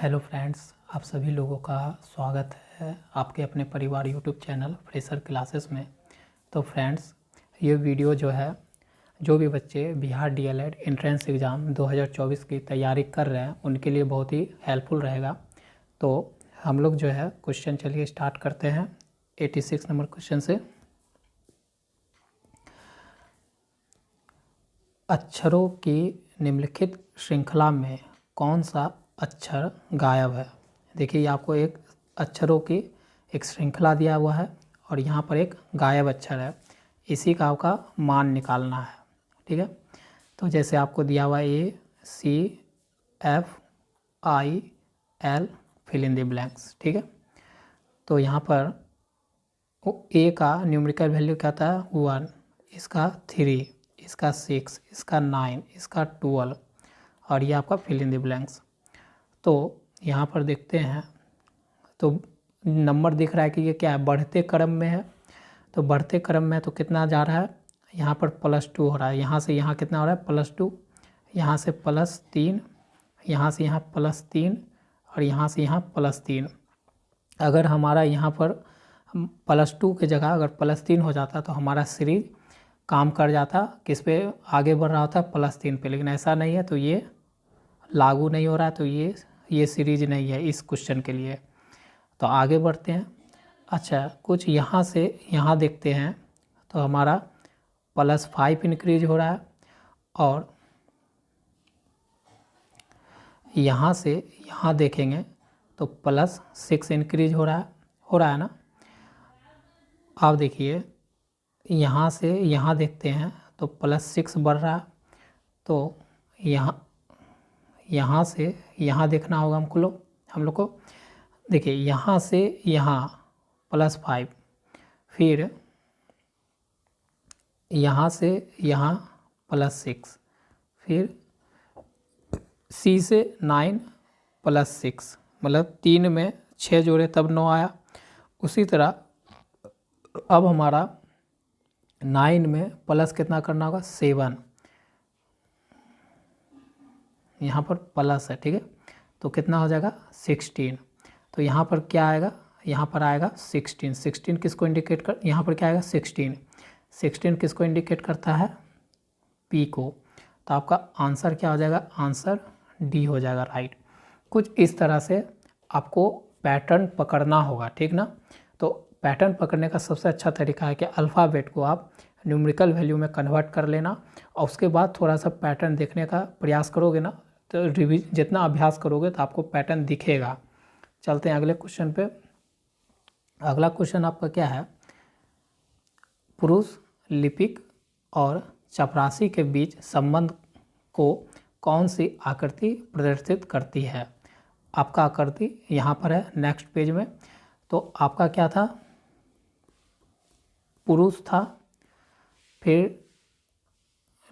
Hello friends, आप सभी लोगों का स्वागत है आपके अपने परिवार यूट्यूब चैनल फ्रेशर क्लासेस में। तो फ्रेंड्स, ये वीडियो जो है, जो भी बच्चे बिहार डीएलएड एंट्रेंस एग्ज़ाम 2024 की तैयारी कर रहे हैं उनके लिए बहुत ही हेल्पफुल रहेगा। तो हम लोग जो है क्वेश्चन चलिए स्टार्ट करते हैं 86 नंबर क्वेश्चन से। अक्षरों की निम्नलिखित श्रृंखला में कौन सा अक्षर गायब है? देखिए, आपको एक अक्षरों की एक श्रृंखला दिया हुआ है और यहाँ पर एक गायब अक्षर है, इसी का आपका मान निकालना है। ठीक है, तो जैसे आपको दिया हुआ A C F I L fill in the blanks. ठीक है, तो यहाँ पर ए का न्यूमेरिकल वैल्यू क्या था 1, इसका 3, इसका 6, इसका 9, इसका 12 और ये आपका फिल इन द ब्लैंक्स। तो यहाँ पर देखते हैं तो नंबर दिख रहा है कि ये क्या है, बढ़ते क्रम में है। तो बढ़ते क्रम में तो कितना जा रहा है, यहाँ पर +2 हो रहा है, यहाँ से यहाँ कितना हो रहा है +2, यहाँ से +3, यहाँ से यहाँ +3 और यहाँ से यहाँ +3। अगर हमारा यहाँ पर +2 की जगह अगर +3 हो जाता तो हमारा सीरीज काम कर जाता, किस पे आगे बढ़ रहा होता +3 पे, लेकिन ऐसा नहीं है तो ये लागू नहीं हो रहा है। तो ये सीरीज नहीं है इस क्वेश्चन के लिए। तो आगे बढ़ते हैं। अच्छा, कुछ यहाँ से यहाँ देखते हैं तो हमारा +5 इंक्रीज हो रहा है और यहाँ से यहाँ देखेंगे तो +6 इंक्रीज हो रहा है ना। आप देखिए, यहाँ से यहाँ देखते हैं तो +6 बढ़ रहा है। तो यहाँ से यहाँ देखना होगा हम लोग को। देखिए, यहाँ से यहाँ +5, फिर यहाँ से यहाँ +6, फिर सी से 9 +6, मतलब 3 में 6 जोड़े तब 9 आया। उसी तरह अब हमारा 9 में प्लस कितना करना होगा 7, यहाँ पर प्लस है। ठीक है, तो कितना हो जाएगा 16। तो यहाँ पर क्या आएगा, यहाँ पर आएगा 16 किसको इंडिकेट कर, यहाँ पर क्या आएगा 16 किसको इंडिकेट करता है, पी को। तो आपका आंसर क्या हो जाएगा, आंसर डी हो जाएगा राइट। कुछ इस तरह से आपको पैटर्न पकड़ना होगा, ठीक ना। तो पैटर्न पकड़ने का सबसे अच्छा तरीका है कि अल्फ़ाबेट को आप न्यूमेरिकल वैल्यू में कन्वर्ट कर लेना और उसके बाद थोड़ा सा पैटर्न देखने का प्रयास करोगे ना, तो जितना अभ्यास करोगे तो आपको पैटर्न दिखेगा। चलते हैं अगले क्वेश्चन पे। अगला क्वेश्चन आपका क्या है, पुरुष लिपिक और चपरासी के बीच संबंध को कौन सी आकृति प्रदर्शित करती है? आपका आकृति यहाँ पर है नेक्स्ट पेज में। तो आपका क्या था, पुरुष था, फिर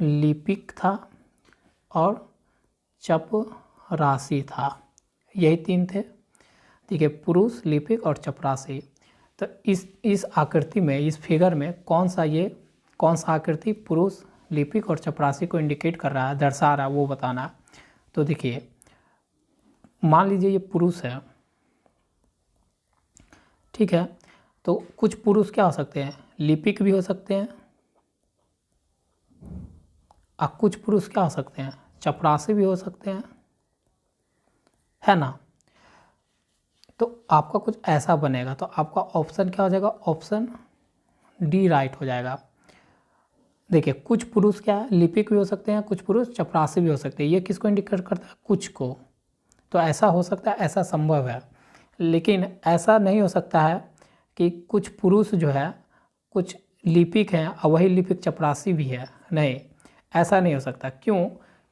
लिपिक था और चपरासी था, यही 3 थे। ठीक है, पुरुष लिपिक और चपरासी। तो इस आकृति में, इस फिगर में कौन सा आकृति पुरुष लिपिक और चपरासी को इंडिकेट कर रहा है, दर्शा रहा है, वो बताना है। तो देखिए, मान लीजिए ये पुरुष है, ठीक है। तो कुछ पुरुष क्या हो सकते हैं, लिपिक भी हो सकते हैं और कुछ पुरुष क्या हो सकते हैं, चपरासी भी हो सकते हैं, है ना। तो आपका कुछ ऐसा बनेगा, तो आपका ऑप्शन क्या हो जाएगा, ऑप्शन डी राइट हो जाएगा। देखिए, कुछ पुरुष क्या है, लिपिक भी हो सकते हैं, कुछ पुरुष चपरासी भी हो सकते हैं। ये किसको इंडिकेट करता है, कुछ को। तो ऐसा हो सकता है, ऐसा संभव है, लेकिन ऐसा नहीं हो सकता है कि कुछ पुरुष जो है कुछ लिपिक हैं और वही लिपिक चपरासी भी है, नहीं, ऐसा नहीं हो सकता। क्यों?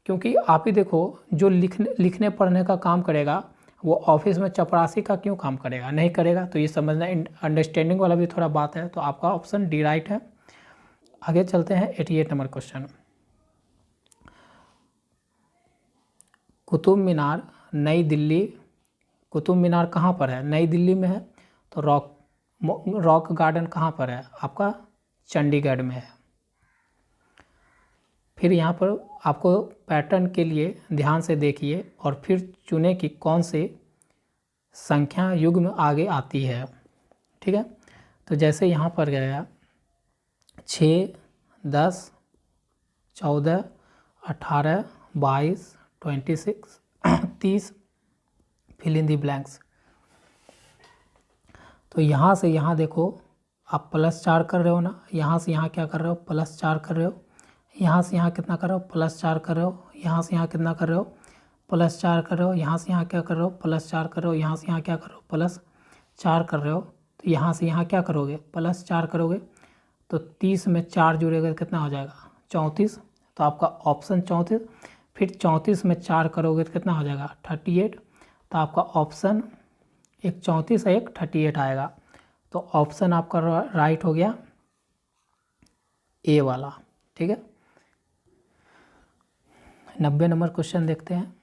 क्योंकि आप ही देखो, जो लिखने पढ़ने का काम करेगा वो ऑफिस में चपरासी का क्यों काम करेगा, नहीं करेगा। तो ये समझना, अंडरस्टैंडिंग वाला भी थोड़ा बात है। तो आपका ऑप्शन डी राइट है। आगे चलते हैं 88 नंबर क्वेश्चन। कुतुब मीनार नई दिल्ली, कुतुब मीनार कहाँ पर है, नई दिल्ली में है। तो रॉक गार्डन कहाँ पर है, आपका चंडीगढ़ में है। फिर यहाँ पर आपको पैटर्न के लिए ध्यान से देखिए और फिर चुने कि कौन से संख्या युग्म आगे आती है, ठीक है। तो जैसे यहाँ पर गया 6, 10, 14, 18, 22, 26, 30, फिल इन दी ब्लैंक्स। तो यहाँ से यहाँ देखो आप +4 कर रहे हो ना, यहाँ से यहाँ क्या कर रहे हो, +4 कर रहे हो, यहाँ से यहाँ कितना कर रहे हो, +4 कर रहे हो, यहाँ से यहाँ कितना कर रहे हो, +4 कर रहे हो, यहाँ से यहाँ क्या कर रहे हो, +4 कर रहे हो, यहाँ से यहाँ क्या कर रहे हो, +4 कर रहे हो। तो यहाँ से यहाँ क्या करोगे, +4 करोगे तो 30 में 4 जुड़ेगा कितना हो जाएगा, 34। तो आपका ऑप्शन 34। फिर 34 में 4 करोगे तो कितना हो जाएगा, 38। तो आपका ऑप्शन एक 34 है, एक 38 आएगा। तो ऑप्शन आपका राइट हो गया ए वाला, ठीक है। 90 नंबर क्वेश्चन देखते हैं।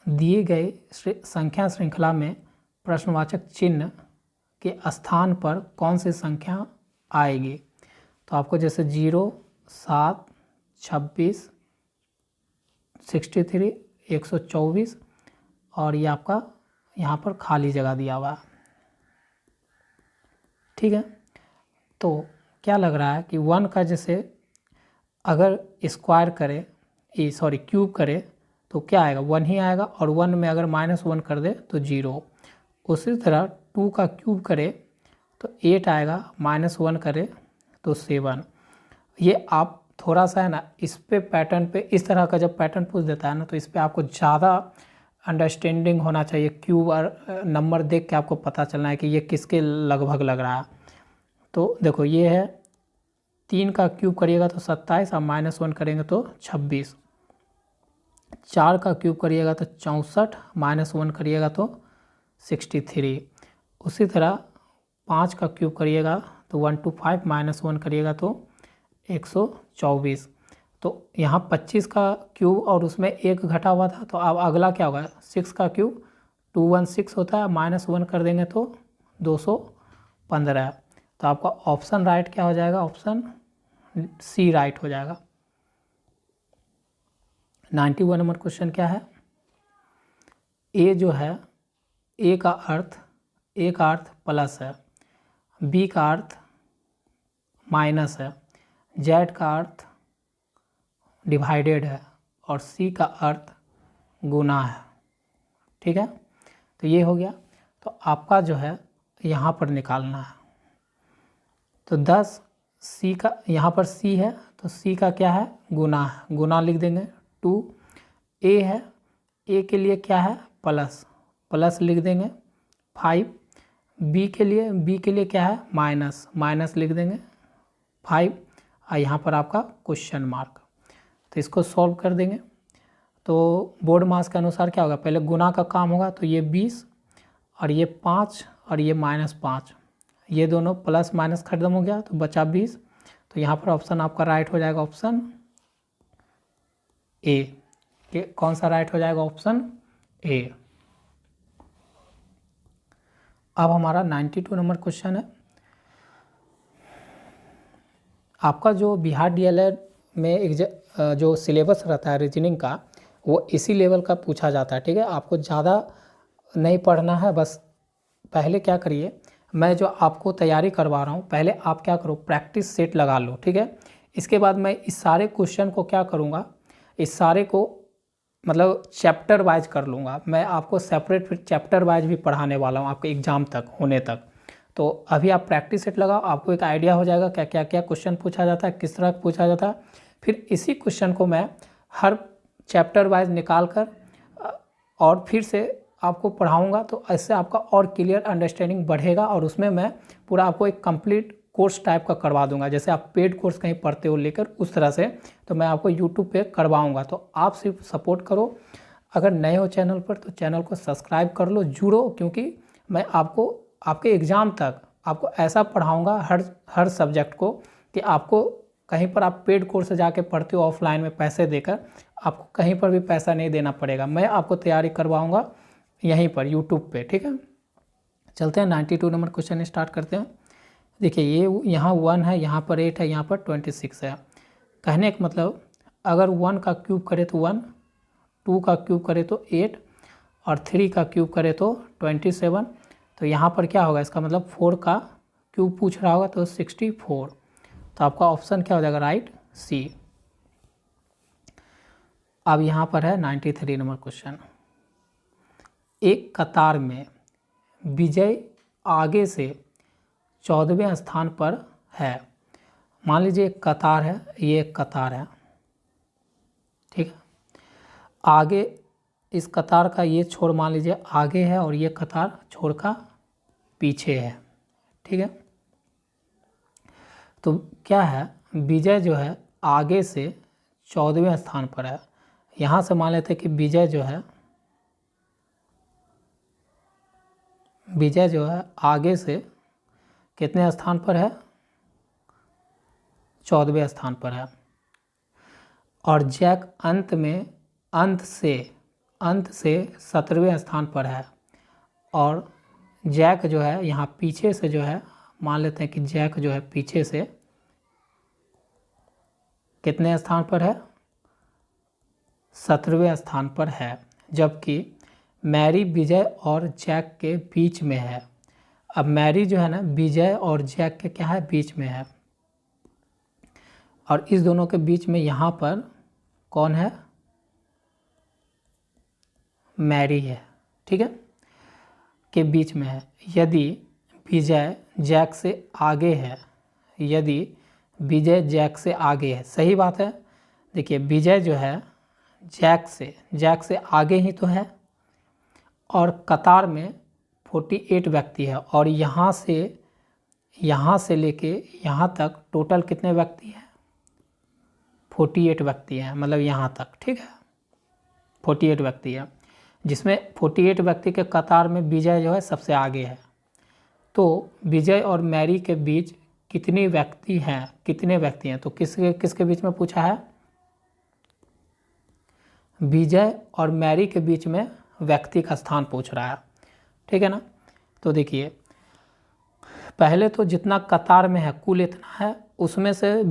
दिए गए संख्या श्रृंखला में प्रश्नवाचक चिन्ह के स्थान पर कौन सी संख्या आएगी। तो आपको जैसे 0, 7, 26, 63, 124 और ये आपका यहाँ पर खाली जगह दिया हुआ है, ठीक है। तो क्या लग रहा है कि 1 का जैसे अगर स्क्वायर करे, क्यूब करे तो क्या आएगा, 1 ही आएगा। और 1 में अगर -1 कर दे तो 0। उसी तरह 2 का क्यूब करे तो 8 आएगा, -1 करे तो 7। ये आप थोड़ा सा है ना इस पे पैटर्न पे, इस तरह का जब पैटर्न पूछ देता है ना तो इस पे आपको ज़्यादा अंडरस्टैंडिंग होना चाहिए। क्यूब और नंबर देख के आपको पता चलना है कि ये किसके लगभग लग रहा है। तो देखो ये है 3 का क्यूब करिएगा तो 27 और -1 करेंगे तो 26। 4 का क्यूब करिएगा तो 64, -1 करिएगा तो 63। उसी तरह 5 का क्यूब करिएगा तो 125, -1 करिएगा तो 124। तो यहाँ 25 का क्यूब और उसमें 1 घटा हुआ था, तो अब अगला क्या होगा, 6 का क्यूब 216 होता है, -1 कर देंगे तो 215। तो आपका ऑप्शन राइट क्या हो जाएगा, ऑप्शन सी राइट हो जाएगा। 91 नंबर क्वेश्चन क्या है। ए जो है, ए का अर्थ प्लस है, बी का अर्थ माइनस है, जेड का अर्थ डिवाइडेड है और सी का अर्थ गुना है, ठीक है। तो ये हो गया। तो आपका जो है यहाँ पर निकालना है। तो 10 सी का, यहाँ पर सी है तो सी का क्या है, गुना है, गुना लिख देंगे। 2 ए है, ए के लिए क्या है, प्लस लिख देंगे। 5 बी के लिए क्या है, माइनस लिख देंगे 5। और यहाँ पर आपका क्वेश्चन मार्क। तो इसको सॉल्व कर देंगे तो बोर्ड मास के अनुसार क्या होगा, पहले गुना का काम होगा तो ये 20 और ये 5 और ये -5, ये दोनों प्लस माइनस खत्म हो गया तो बचा 20। तो यहाँ पर ऑप्शन आपका राइट हो जाएगा, ऑप्शन ए। कौन सा राइट हो जाएगा, ऑप्शन ए। अब हमारा 92 नंबर क्वेश्चन है। आपका जो बिहार डीएलएड में जो सिलेबस रहता है रीजनिंग का, वो इसी लेवल का पूछा जाता है, ठीक है। आपको ज़्यादा नहीं पढ़ना है, बस पहले क्या करिए, मैं जो आपको तैयारी करवा रहा हूँ पहले आप क्या करो, प्रैक्टिस सेट लगा लो, ठीक है। इसके बाद मैं इस सारे क्वेश्चन को क्या करूँगा, इस सारे को मतलब चैप्टर वाइज कर लूँगा। मैं आपको सेपरेट फिर चैप्टर वाइज भी पढ़ाने वाला हूँ आपके एग्ज़ाम तक होने तक। तो अभी आप प्रैक्टिस सेट लगाओ, आपको एक आइडिया हो जाएगा क्या क्या क्या क्वेश्चन पूछा जाता है, किस तरह पूछा जाता है। फिर इसी क्वेश्चन को मैं हर चैप्टर वाइज निकाल कर और फिर से आपको पढ़ाऊंगा, तो ऐसे आपका और क्लियर अंडरस्टैंडिंग बढ़ेगा। और उसमें मैं पूरा आपको एक कंप्लीट कोर्स टाइप का करवा दूंगा, जैसे आप पेड कोर्स कहीं पढ़ते हो लेकर उस तरह से, तो मैं आपको यूट्यूब पे करवाऊंगा। तो आप सिर्फ सपोर्ट करो। अगर नए हो चैनल पर तो चैनल को सब्सक्राइब कर लो, जुड़ो, क्योंकि मैं आपको आपके एग्ज़ाम तक आपको ऐसा पढ़ाऊँगा हर सब्जेक्ट को कि आपको कहीं पर आप पेड कोर्स जाके पढ़ते हो ऑफलाइन में पैसे देकर, आपको कहीं पर भी पैसा नहीं देना पड़ेगा। मैं आपको तैयारी करवाऊँगा यहीं पर यूट्यूब पे, ठीक है। चलते हैं 92 नंबर क्वेश्चन स्टार्ट करते हैं। देखिए ये यहाँ 1 है, यहाँ पर 8 है, यहाँ पर 26 है। कहने का मतलब अगर 1 का क्यूब करे तो 1, 2 का क्यूब करे तो 8 और 3 का क्यूब करें तो 27। तो यहाँ पर क्या होगा, इसका मतलब 4 का क्यूब पूछ रहा होगा तो 64। तो आपका ऑप्शन क्या हो जाएगा, राइट सी। अब यहाँ पर है 93 नंबर क्वेश्चन। एक कतार में विजय आगे से 14वें स्थान पर है। मान लीजिए एक कतार है, ये एक कतार है, ठीक है। आगे इस कतार का ये छोर मान लीजिए आगे है और ये कतार छोर का पीछे है, ठीक है। तो क्या है, विजय जो है आगे से 14वें स्थान पर है। यहाँ से मान लेते हैं कि विजय जो है आगे से कितने स्थान पर है, 14वें स्थान पर है। और जैक अंत से 17वें स्थान पर है। और जैक जो है यहाँ पीछे से जो है, मान लेते हैं कि जैक जो है पीछे से कितने स्थान पर है, 17वें स्थान पर है। जबकि मैरी विजय और जैक के बीच में है। अब मैरी जो है ना विजय और जैक के क्या है, बीच में है। और इस दोनों के बीच में यहाँ पर कौन है, मैरी है, ठीक है, के बीच में है। यदि विजय जैक से आगे है, यदि विजय जैक से आगे है, सही बात है। देखिए विजय जो है जैक से आगे ही तो है। और कतार में 48 व्यक्ति है और यहाँ से लेके यहाँ तक टोटल कितने व्यक्ति हैं, 48 व्यक्ति हैं, मतलब यहाँ तक, ठीक है, 48 व्यक्ति है। जिसमें 48 व्यक्ति के कतार में विजय जो है सबसे आगे है। तो विजय और मैरी के बीच कितने व्यक्ति हैं, तो किसके बीच में पूछा है, विजय और मैरी के बीच में व्यक्ति का स्थान पूछ रहा है, ठीक है ना। तो देखिए पहले तो जितना कतार में है कुल इतना है, उसमें से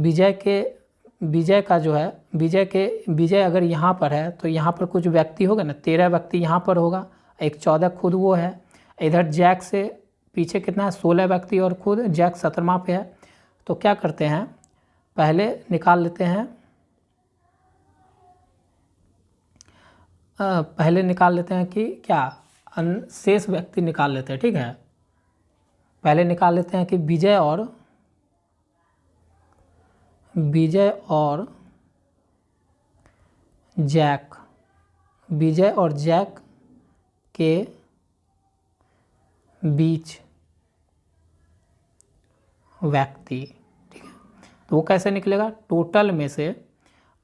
विजय का जो है विजय अगर यहाँ पर है तो यहाँ पर कुछ व्यक्ति होगा ना, 13 व्यक्ति यहाँ पर होगा, एक 14 खुद वो है। इधर जैक से पीछे कितना है, 16 व्यक्ति और खुद जैक 17वां पे है। तो क्या करते हैं, पहले निकाल लेते हैं कि क्या शेष व्यक्ति निकाल लेते हैं, ठीक है। पहले निकाल लेते हैं कि विजय और जैक के बीच व्यक्ति, ठीक है। तो वो कैसे निकलेगा, टोटल में से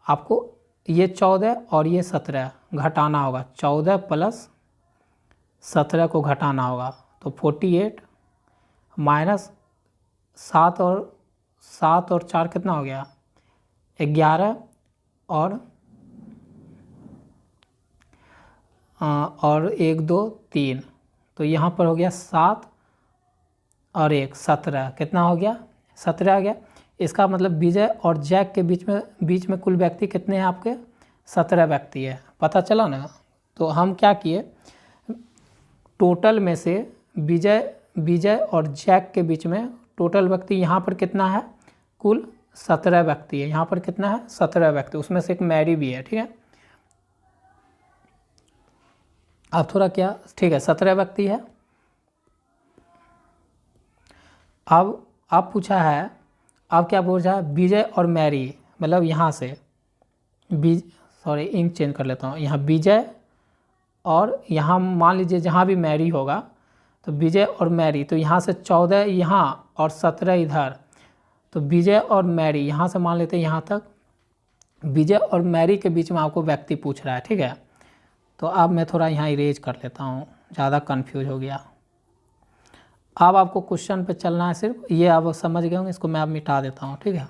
आपको ये 14 और ये 17 घटाना होगा, 14 प्लस 17 को घटाना होगा। तो 48 माइनस 7 और 4 कितना हो गया, 11 और 1 2 3, तो यहाँ पर हो गया 7 और 1 17, कितना हो गया, 17 आ गया। इसका मतलब विजय और जैक के बीच में कुल व्यक्ति कितने हैं आपके, 17 व्यक्ति है, पता चला ना। तो हम क्या किए, टोटल में से विजय और जैक के बीच में टोटल व्यक्ति यहाँ पर कितना है, कुल 17 व्यक्ति है। यहाँ पर कितना है, 17 व्यक्ति, उसमें से एक मैरी भी है, ठीक है। अब थोड़ा क्या, ठीक है, 17 व्यक्ति है। अब पूछा है, अब क्या पूछा है, विजय और मैरी, मतलब यहाँ से इंक चेंज कर लेता हूँ, यहाँ विजय और यहाँ मान लीजिए जहाँ भी मैरी होगा तो विजय और मैरी, तो यहाँ से 14 यहाँ और 17 इधर, तो विजय और मैरी यहाँ से मान लेते हैं यहाँ तक। विजय और मैरी के बीच में आपको व्यक्ति पूछ रहा है, ठीक है। तो अब मैं थोड़ा यहाँ इरेज कर लेता हूँ, ज़्यादा कंफ्यूज हो गया। अब आपको क्वेश्चन पे चलना है, सिर्फ ये आप समझ गए होंगे, इसको मैं अब मिटा देता हूँ, ठीक है।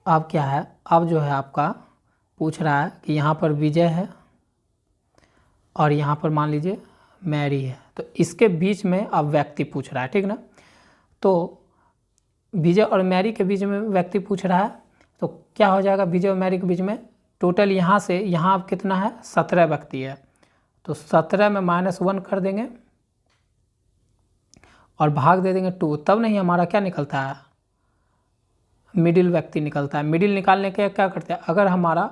अब क्या है, अब जो है आपका पूछ रहा है कि यहाँ पर विजय है और यहाँ पर मान लीजिए मैरी है, तो इसके बीच में अब व्यक्ति पूछ रहा है, ठीक ना। तो विजय और मैरी के बीच में व्यक्ति पूछ रहा है, तो क्या हो जाएगा, विजय और मैरी के बीच में टोटल यहाँ से यहाँ अब कितना है, 17 व्यक्ति है। तो 17 में -1 कर देंगे और भाग दे देंगे 2, तब नहीं हमारा क्या निकलता है, मिडिल व्यक्ति निकलता है। मिडिल निकालने के क्या करते हैं, अगर हमारा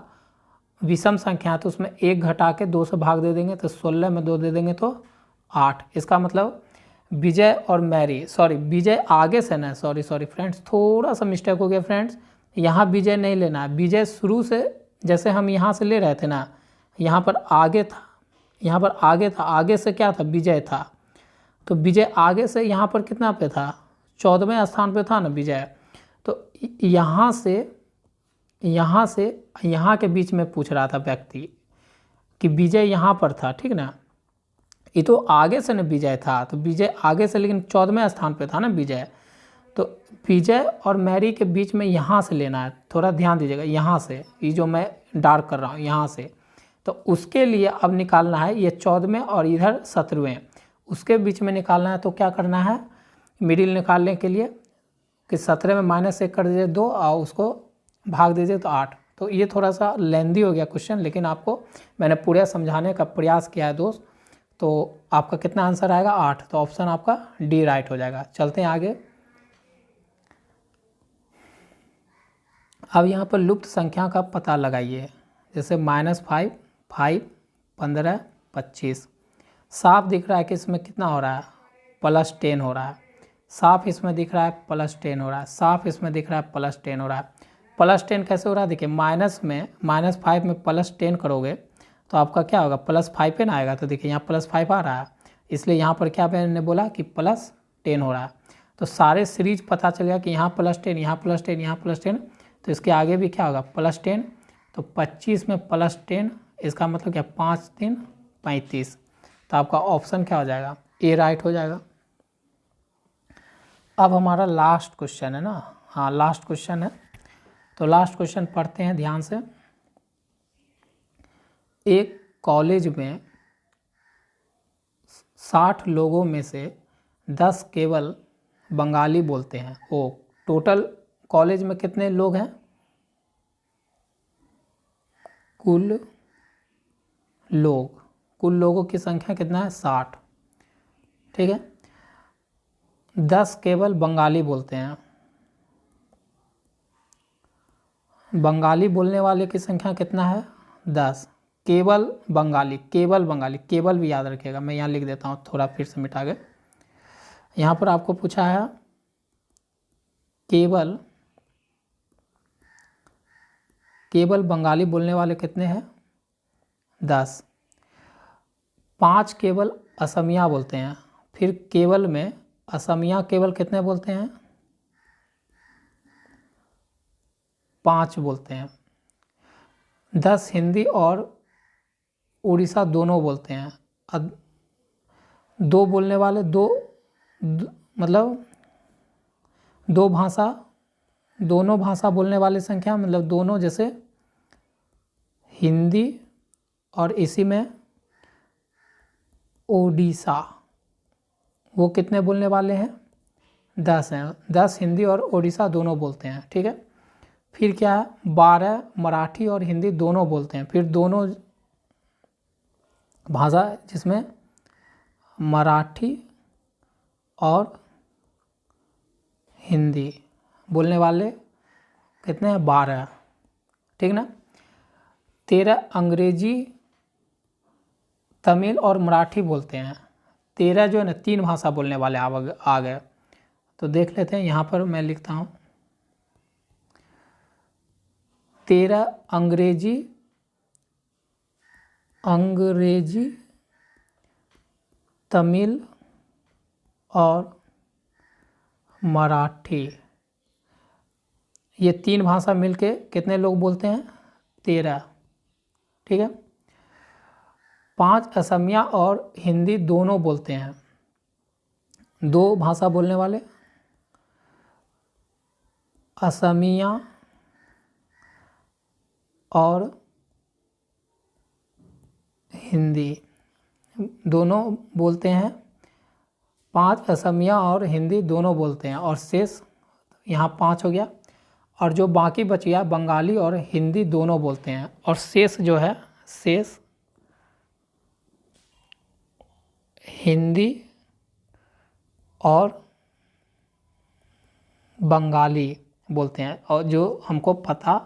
विषम संख्या है तो उसमें 1 घटा के 2 से भाग दे देंगे, तो 16 में 2 दे देंगे तो 8। इसका मतलब विजय और मैरी, सॉरी विजय आगे से ना, सॉरी फ्रेंड्स, थोड़ा सा मिस्टेक हो गया फ्रेंड्स, यहाँ विजय नहीं लेना है। विजय शुरू से जैसे हम यहाँ से ले रहे थे ना, यहाँ पर आगे था, यहाँ पर आगे था, आगे से क्या था, विजय था। तो विजय आगे से यहाँ पर कितना पे था, 14वें स्थान पे था ना विजय। तो यहाँ से यहाँ के बीच में पूछ रहा था व्यक्ति कि विजय यहाँ पर था, ठीक ना। ये तो आगे से न विजय था, तो विजय आगे से, लेकिन 14वें स्थान पे था ना विजय। तो विजय और मैरी के बीच में यहाँ से लेना है, थोड़ा ध्यान दीजिएगा, यहाँ से, ये जो मैं डार्क कर रहा हूँ यहाँ से। तो उसके लिए अब निकालना है ये 14वें और इधर 17वें, उसके बीच में निकालना है। तो क्या करना है, मिडिल निकालने के लिए कि 17 में -1 कर दीजिए 2 और उसको भाग दीजिए तो 8। तो ये थोड़ा सा लेंदी हो गया क्वेश्चन, लेकिन आपको मैंने पूरा समझाने का प्रयास किया है दोस्त। तो आपका कितना आंसर आएगा, 8। तो ऑप्शन आपका डी राइट हो जाएगा। चलते हैं आगे। अब यहाँ पर लुप्त संख्या का पता लगाइए, जैसे -5, 5, 15, 25। साफ दिख रहा है कि इसमें कितना हो रहा है, +10 हो रहा है। साफ इसमें दिख रहा है +10 हो रहा है, साफ इसमें दिख रहा है +10 हो रहा है। +10 कैसे हो रहा है, देखिए -5 में +10 करोगे तो आपका क्या होगा, +5 पे ना आएगा। तो देखिए यहाँ +5 आ रहा है, इसलिए यहाँ पर क्या मैंने बोला कि +10 हो रहा है। तो सारे सीरीज पता चल गया कि यहाँ +10, यहाँ +10, यहाँ +10, तो इसके आगे भी क्या होगा, +10। तो 25 में +10, इसका मतलब क्या, 5 3 35। तो आपका ऑप्शन क्या हो जाएगा, ए राइट हो जाएगा। अब हमारा लास्ट क्वेश्चन है ना, हाँ लास्ट क्वेश्चन है। तो लास्ट क्वेश्चन पढ़ते हैं ध्यान से। एक कॉलेज में 60 लोगों में से 10 केवल बंगाली बोलते हैं। ओ, टोटल कॉलेज में कितने लोग हैं, कुल लोगों की संख्या कितना है, 60, ठीक है। 10 केवल बंगाली बोलते हैं। बंगाली बोलने वाले की संख्या कितना है, 10। केवल बंगाली, केवल भी याद रखिएगा, मैं यहाँ लिख देता हूँ, थोड़ा फिर से मिटा के। यहाँ पर आपको पूछा है केवल बंगाली बोलने वाले कितने हैं, 10। 5 केवल असमिया बोलते हैं। फिर केवल में असमिया केवल कितने बोलते हैं, 5 बोलते हैं। 10 हिंदी और उड़ीसा दोनों बोलते हैं। अब 2 बोलने वाले मतलब दोनों भाषा बोलने वाली संख्या, मतलब दोनों, जैसे हिंदी और इसी में ओडिशा, वो कितने बोलने वाले हैं, 10 हैं। 10 हिंदी और ओडिशा दोनों बोलते हैं, ठीक है। फिर क्या है, 12 मराठी और हिंदी दोनों बोलते हैं। फिर दोनों भाषा जिसमें मराठी और हिंदी बोलने वाले कितने हैं, 12, ठीक ना। 13 अंग्रेजी, तमिल और मराठी बोलते हैं। 13 जो है ना, 3 भाषा बोलने वाले आ गए। तो देख लेते हैं, यहाँ पर मैं लिखता हूँ 13 अंग्रेजी, तमिल और मराठी, ये 3 भाषा मिलके कितने लोग बोलते हैं, 13, ठीक है। 5 असमिया और हिंदी दोनों बोलते हैं। 2 भाषा बोलने वाले, असमिया और हिंदी दोनों बोलते हैं, 5 असमिया और हिंदी दोनों बोलते हैं, और शेष यहाँ 5 हो गया, और जो बाकी बच गया बंगाली और हिंदी दोनों बोलते हैं, और शेष जो है शेष हिंदी और बंगाली बोलते हैं, और जो हमको पता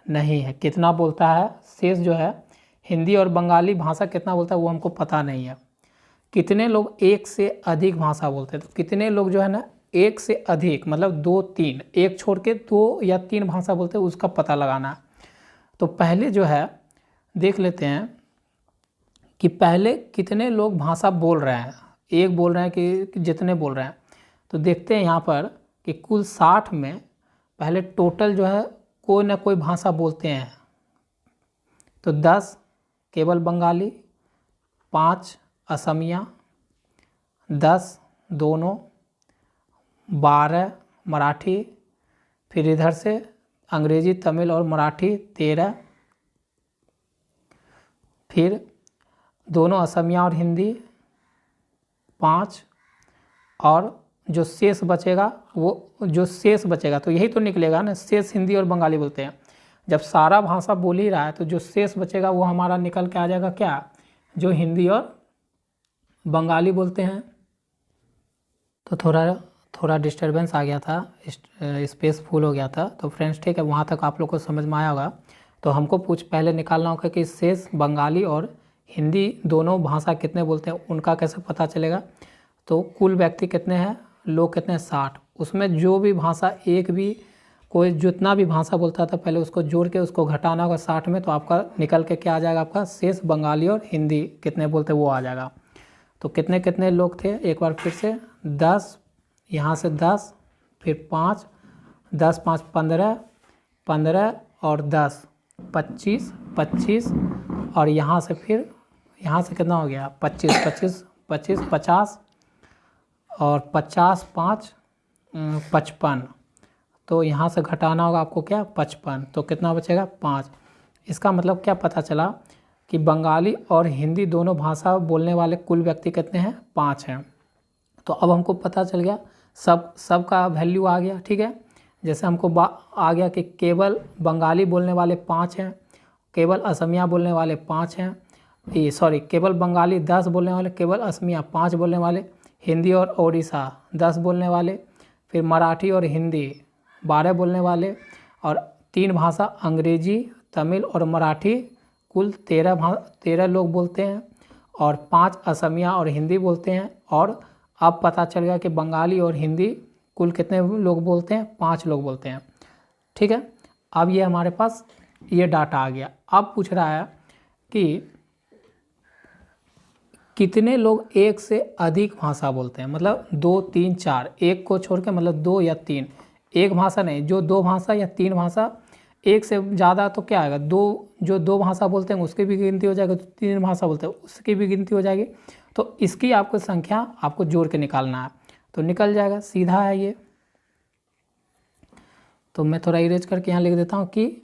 नहीं है कितना बोलता है, शेष जो है हिंदी और बंगाली भाषा कितना बोलता है वो हमको पता नहीं है। कितने लोग एक से अधिक भाषा बोलते हैं, तो कितने लोग जो है ना एक से अधिक मतलब 2-3, एक छोड़ के 2 या 3 भाषा बोलते हैं उसका पता लगाना है। तो पहले जो है देख लेते हैं कि पहले कितने लोग भाषा बोल रहे हैं, एक बोल रहे हैं कि जितने बोल रहे हैं। तो देखते हैं यहाँ पर कि कुल 60 में पहले टोटल जो है कोई ना कोई भाषा बोलते हैं। तो 10 केवल बंगाली, 5 असमिया, 10 दोनों, 12 मराठी, फिर इधर से अंग्रेजी तमिल और मराठी 13, फिर दोनों असमिया और हिंदी 5, और जो शेष बचेगा तो यही तो निकलेगा ना, शेष हिंदी और बंगाली बोलते हैं। जब सारा भाषा बोल ही रहा है तो जो शेष बचेगा वो हमारा निकल के आ जाएगा क्या, जो हिंदी और बंगाली बोलते हैं। तो थोड़ा डिस्टरबेंस आ गया था, स्पेस फुल हो गया था। तो फ्रेंड्स ठीक है, वहाँ तक आप लोग को समझ में आया होगा। तो हमको पहले निकालना होगा कि शेष बंगाली और हिंदी दोनों भाषा कितने बोलते हैं, उनका कैसे पता चलेगा। तो कुल व्यक्ति कितने हैं, लोग कितने 60, उसमें जो भी भाषा एक भी कोई जितना भी भाषा बोलता था पहले उसको जोड़ के उसको घटाना होगा 60 में, तो आपका निकल के क्या आ जाएगा, आपका शेष बंगाली और हिंदी कितने बोलते वो आ जाएगा। तो कितने कितने लोग थे एक बार फिर से, 10 यहाँ से 10, फिर 5, 10 5 15, 15 और 10 25, 25 और यहाँ से फिर यहाँ से कितना हो गया 25, 25, 25 50 और 50 5 55। तो यहाँ से घटाना होगा आपको क्या 55, तो कितना बचेगा 5। इसका मतलब क्या पता चला कि बंगाली और हिंदी दोनों भाषा बोलने वाले कुल व्यक्ति कितने हैं 5 हैं। तो अब हमको पता चल गया सब का वैल्यू आ गया। ठीक है, जैसे हमको आ गया कि केवल बंगाली बोलने वाले 5 हैं, केवल असमिया बोलने वाले 5 हैं, केवल बंगाली 10 बोलने वाले, केवल असमिया 5 बोलने वाले, हिंदी और उड़ीसा 10 बोलने वाले, फिर मराठी और हिंदी 12 बोलने वाले, और 3 भाषा अंग्रेजी तमिल और मराठी कुल 13 लोग बोलते हैं, और 5 असमिया और हिंदी बोलते हैं। और अब पता चल गया कि बंगाली और हिंदी कुल कितने लोग बोलते हैं 5 लोग बोलते हैं। ठीक है, अब ये हमारे पास ये डाटा आ गया। अब पूछ रहा है कि कितने लोग एक से अधिक भाषा बोलते हैं, मतलब 2 3 4, एक को छोड़ के मतलब 2 या 3, एक भाषा नहीं, जो 2 भाषा या 3 भाषा, एक से ज़्यादा तो क्या आएगा, जो 2 भाषा बोलते हैं उसकी भी गिनती हो जाएगी, तो 3 भाषा बोलते हैं उसकी भी गिनती हो जाएगी। तो इसकी आपको संख्या आपको जोड़ के निकालना है, तो निकल जाएगा, सीधा है ये। तो मैं थोड़ा इरेज करके यहाँ लिख देता हूँ कि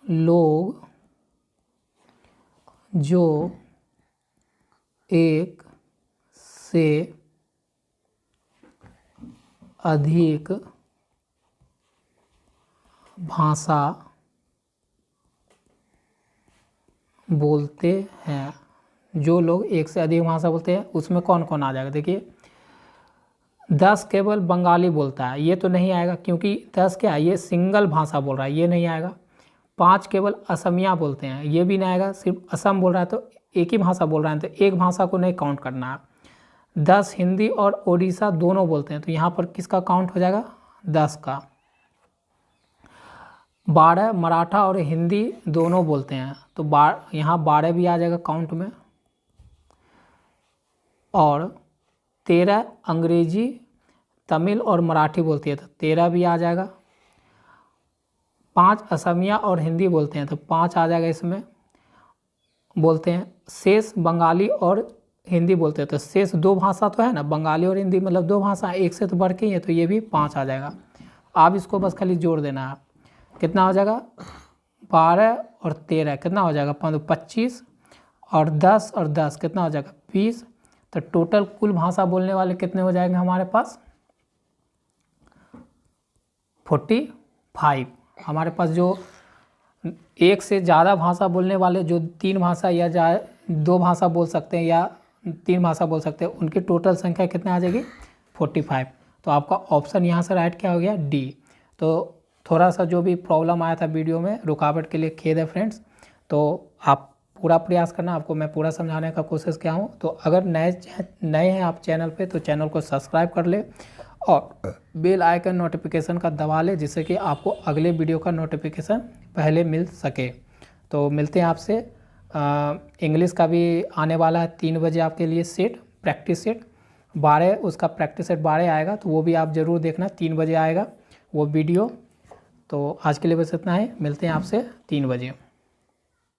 लोग जो एक से अधिक भाषा बोलते हैं, जो लोग एक से अधिक भाषा बोलते हैं उसमें कौन कौन आ जाएगा। देखिए 10 केवल बंगाली बोलता है, ये तो नहीं आएगा क्योंकि 10 क्या है, ये सिंगल भाषा बोल रहा है, ये नहीं आएगा। 5 केवल असमिया बोलते हैं, ये भी नहीं आएगा, सिर्फ असम बोल रहा है तो एक ही भाषा बोल रहा है, तो एक भाषा को नहीं काउंट करना है। 10 हिंदी और उड़ीसा दोनों बोलते हैं, तो यहाँ पर किसका काउंट हो जाएगा 10 का। 12 मराठा और हिंदी दोनों बोलते हैं, तो यहाँ 12 भी आ जाएगा काउंट में। और 13 अंग्रेजी तमिल और मराठी बोलती है, तो 13 भी आ जाएगा। 5 असमिया और हिंदी बोलते हैं, तो 5 आ जाएगा इसमें बोलते हैं। शेष बंगाली और हिंदी बोलते हैं, तो शेष 2 भाषा तो है ना, बंगाली और हिंदी मतलब 2 भाषा, एक से तो बढ़ के ही है, तो ये भी 5 आ जाएगा। आप इसको बस खाली जोड़ देना है, कितना हो जाएगा 12 और 13 कितना हो जाएगा 25, और 10 कितना हो जाएगा 20। तो टोटल कुल भाषा बोलने वाले कितने हो जाएंगे हमारे पास 45। हमारे पास जो एक से ज़्यादा भाषा बोलने वाले जो 3 भाषा या 2 भाषा बोल सकते हैं या 3 भाषा बोल सकते हैं, उनकी टोटल संख्या कितने आ जाएगी 45। तो आपका ऑप्शन यहाँ से राइट क्या हो गया डी। तो थोड़ा सा जो भी प्रॉब्लम आया था वीडियो में, रुकावट के लिए खेद है फ्रेंड्स। तो आप पूरा प्रयास करना, आपको मैं पूरा समझाने का कोशिश किया हूँ। तो अगर नए हैं आप चैनल पे, तो चैनल को सब्सक्राइब कर ले और बेल आइकन नोटिफिकेशन का दबा ले, जिससे कि आपको अगले वीडियो का नोटिफिकेशन पहले मिल सके। तो मिलते हैं आपसे। इंग्लिश का भी आने वाला है 3 बजे आपके लिए सेट, प्रैक्टिस सेट 12, उसका प्रैक्टिस सेट 12 आएगा, तो वो भी आप ज़रूर देखना, 3 बजे आएगा वो वीडियो। तो आज के लिए बस इतना ही, मिलते हैं आपसे 3 बजे।